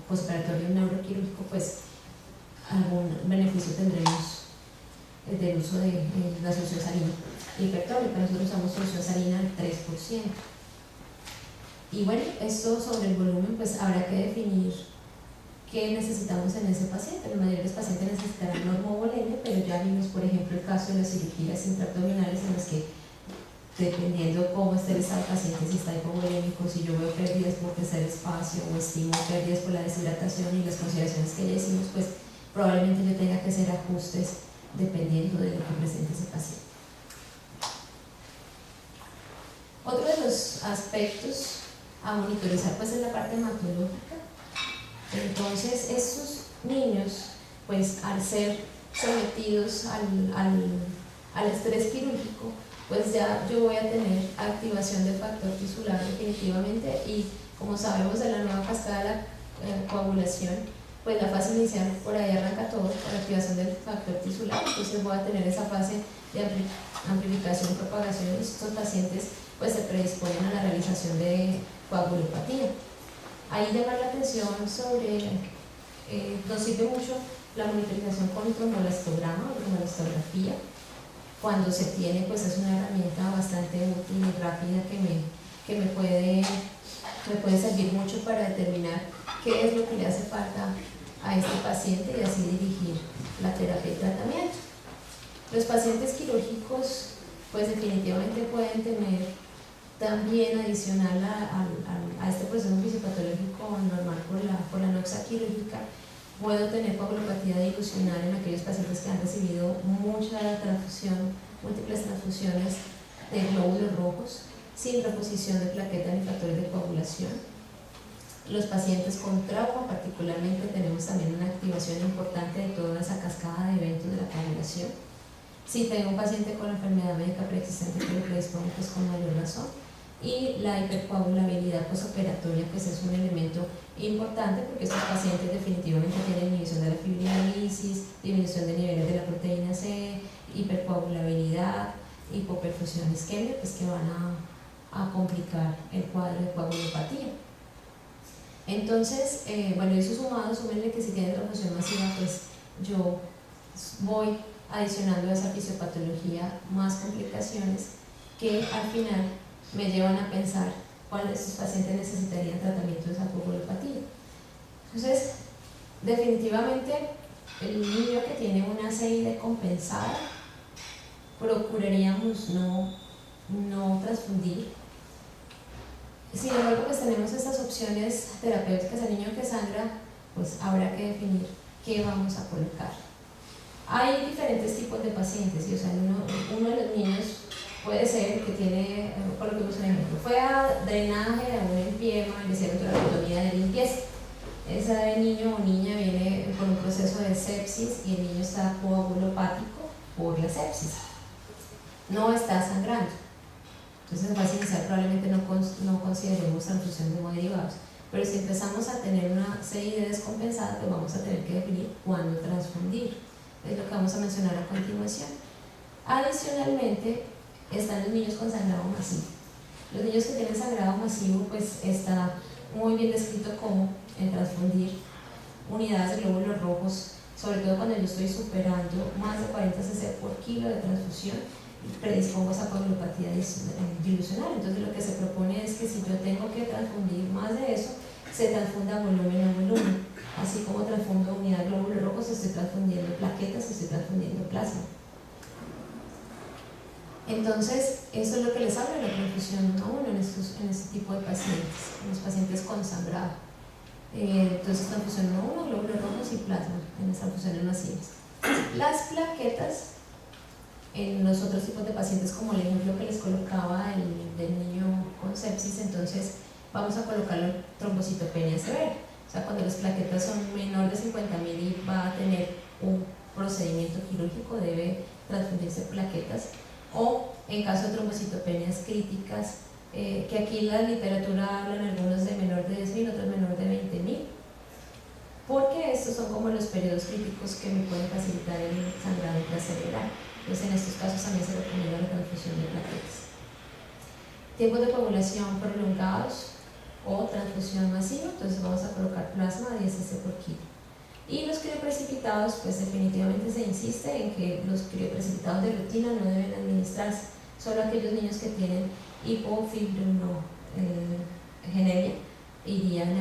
postoperatorio neuroquirúrgico, pues algún beneficio tendremos del uso de la solución salina hipertónica. Nosotros usamos solución salina al 3%. Y bueno, esto sobre el volumen, pues habrá que definir qué necesitamos en ese paciente. La mayoría de los pacientes necesitarán normovolemia, pero ya vimos, por ejemplo, el caso de las cirugías intraabdominales en las que, dependiendo cómo esté el estado del paciente, si está hipovolémico, si yo veo pérdidas por tercer espacio o estimo pérdidas por la deshidratación y las consideraciones que ya hicimos, pues probablemente yo tenga que hacer ajustes dependiendo de lo que presente ese paciente. Otro de los aspectos a monitorizar pues es la parte hematológica. Entonces estos niños, pues al ser sometidos al estrés quirúrgico, pues ya yo voy a tener activación del factor tisular definitivamente, y como sabemos de la nueva cascada de la coagulación, pues la fase inicial por ahí arranca todo por activación del factor tisular. Entonces voy a tener esa fase de amplificación y propagación, y estos pacientes pues se predisponen a la realización de coagulopatía. Ahí llamar la atención sobre, nos sirve mucho la monitorización con trombolastograma o trombolastografía. Cuando se tiene, pues es una herramienta bastante útil y rápida que me puede servir mucho para determinar qué es lo que le hace falta a este paciente y así dirigir la terapia y tratamiento. Los pacientes quirúrgicos pues definitivamente pueden tener también, adicional a este proceso fisiopatológico normal por la anoxia quirúrgica, puedo tener coagulopatía dilucional en aquellos pacientes que han recibido mucha transfusión, múltiples transfusiones de glóbulos rojos sin reposición de plaquetas ni factores de coagulación. Los pacientes con trauma, particularmente, tenemos también una activación importante de toda esa cascada de eventos de la coagulación. Si tengo un paciente con enfermedad médica preexistente que lo predispongo, pues con mayor razón. Y la hipercoagulabilidad postoperatoria, pues es un elemento importante porque estos pacientes definitivamente tienen inhibición de la fibrinolisis, disminución de niveles de la proteína C, hipercoagulabilidad, hipoperfusión isquemia, pues que van a complicar el cuadro de coagulopatía. Entonces, bueno, eso sumado, súmenle que si tiene transfusión masiva, pues yo voy adicionando a esa fisiopatología más complicaciones que al final me llevan a pensar cuál de estos pacientes necesitarían tratamiento de esa coagulopatía. Entonces, definitivamente, el niño que tiene una CID compensada, procuraríamos no transfundir. Sin embargo, pues tenemos estas opciones terapéuticas al niño que sangra, pues habrá que definir qué vamos a colocar. Hay diferentes tipos de pacientes, y, o sea, uno de los niños puede ser que tiene, coloquemos un ejemplo, fue a drenaje, a un empiema, le hicieron trabecutomía de limpieza. Ese niño o niña viene con un proceso de sepsis y el niño está coagulopático por la sepsis. No está sangrando. Entonces, va a iniciar, probablemente no consideremos transfusión de hemoderivados. Pero si empezamos a tener una CID descompensada, pues vamos a tener que definir cuándo transfundir. Es lo que vamos a mencionar a continuación. Adicionalmente, están los niños con sangrado masivo. Los niños que tienen sangrado masivo, pues está muy bien descrito como en transfundir unidades de glóbulos rojos, sobre todo cuando yo estoy superando más de 40 cc por kilo de transfusión, predispongo a esa coagulopatía dilucional. Entonces lo que se propone es que si yo tengo que transfundir más de eso, se transfunda volumen a volumen. Así como transfundo unidad de glóbulos rojos, estoy transfundiendo plaquetas, estoy transfundiendo plasma. Entonces, eso es lo que les habla de la transfusión 1 en este tipo de pacientes, en los pacientes con sangrado. Entonces, transfusión 1, glóbulos rojos y plasma en las transfusiones masivas. Las plaquetas, en los otros tipos de pacientes, como el ejemplo que les colocaba del niño con sepsis, entonces vamos a colocarlo en trombocitopenia severa. O sea, cuando las plaquetas son menor de 50.000 y va a tener un procedimiento quirúrgico, debe transfundirse plaquetas. O en caso de trombocitopenias críticas, que aquí la literatura hablan algunos de menor de 10.000, otros menor de 20.000, porque estos son como los periodos críticos que me pueden facilitar el sangrado intracerebral. Entonces, en estos casos también se recomienda la transfusión de plaquetas. Tiempos de coagulación prolongados o transfusión masiva, entonces vamos a colocar plasma a 10 cc por kilo. Y los crioprecipitados, pues definitivamente se insiste en que los crioprecipitados de rutina no deben administrarse, solo aquellos niños que tienen hipofibrogenemia irían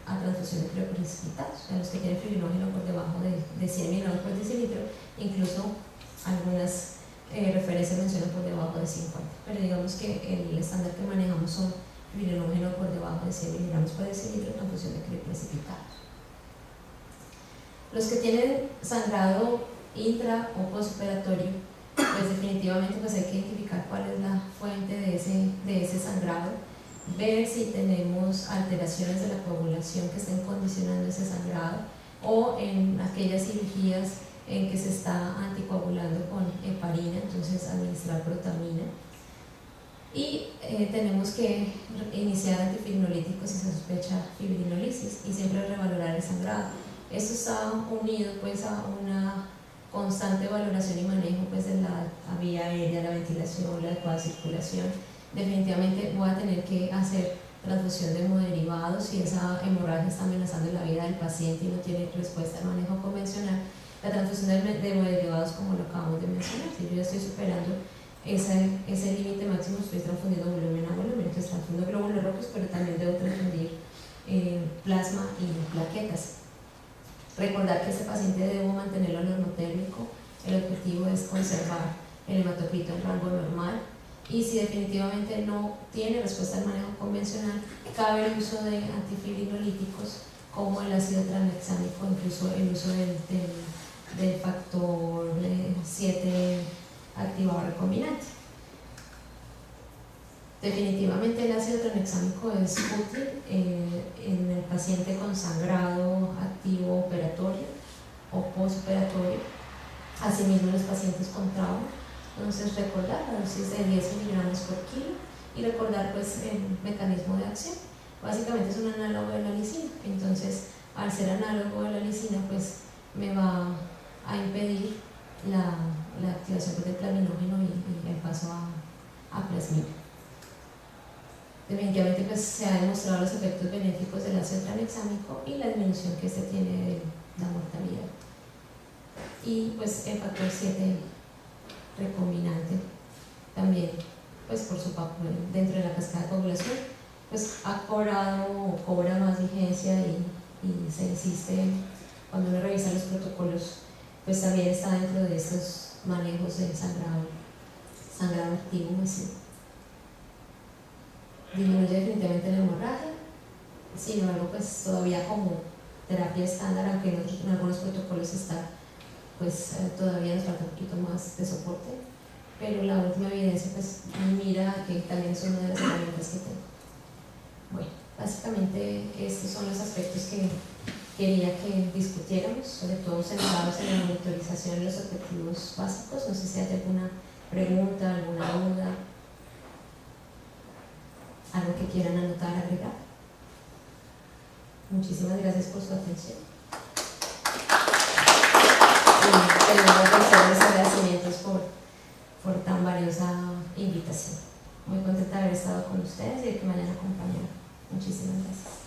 a transfusión de crioprecipitados. O sea, los que tienen fibrinógeno por debajo de 100 miligramos por decilitro, incluso algunas referencias mencionan por debajo de 50, pero digamos que el estándar que manejamos son fibrinógeno por debajo de 100 miligramos por decilitro, transfusión de crioprecipitados. Los que tienen sangrado intra o postoperatorio, pues definitivamente pues hay que identificar cuál es la fuente de ese sangrado, ver si tenemos alteraciones de la coagulación que estén condicionando ese sangrado, o en aquellas cirugías en que se está anticoagulando con heparina, entonces administrar protamina. Y tenemos que iniciar antifibrinolyticos si se sospecha fibrinolisis y siempre revalorar el sangrado. Esto está unido pues a una constante valoración y manejo pues de la vía aérea, la ventilación, la adecuada circulación. Definitivamente voy a tener que hacer transfusión de hemoderivados si esa hemorragia está amenazando la vida del paciente y no tiene respuesta al manejo convencional. La transfusión de hemoderivados, como lo acabamos de mencionar, si yo ya estoy superando ese límite máximo, estoy transfundiendo volumen a volumen, entonces transfundo glóbulos rojos, pero también debo transfundir plasma y plaquetas. Recordar que este paciente debo mantenerlo normotérmico, el objetivo es conservar el hematocrito en rango normal, y si definitivamente no tiene respuesta al manejo convencional, cabe el uso de antifibrinolíticos como el ácido tranexámico, incluso el uso del factor 7 activador recombinante. Definitivamente el ácido tranexámico es útil en el paciente con sangrado activo operatorio o postoperatorio, asimismo en los pacientes con trauma. Entonces recordar la dosis de 10 miligramos por kilo y recordar pues el mecanismo de acción. Básicamente es un análogo de la lisina, entonces al ser análogo de la lisina pues me va a impedir la activación del plaminógeno y el paso a plasmina. Definitivamente pues, se han demostrado los efectos benéficos del ácido tranexámico y la disminución que este tiene de la mortalidad. y pues el factor 7 recombinante también, pues por su papel dentro de la cascada de coagulación, pues ha cobrado o cobra más vigencia y se insiste cuando uno revisa los protocolos, pues también está dentro de estos manejos del sangrado activo masivo. Disminuye definitivamente la hemorragia, sin embargo pues todavía como terapia estándar, aunque en algunos protocolos está, pues todavía nos falta un poquito más de soporte, pero la última evidencia pues mira que también es una de las herramientas que tengo. Bueno, básicamente estos son los aspectos que quería que discutiéramos, sobre todo centrados en la monitorización de los objetivos básicos. No sé si hay alguna pregunta, alguna duda, algo que quieran anotar, agregar. Muchísimas gracias por su atención. Y tenemos los agradecimientos por tan valiosa invitación. Muy contenta de haber estado con ustedes y de que me hayan acompañado. Muchísimas gracias.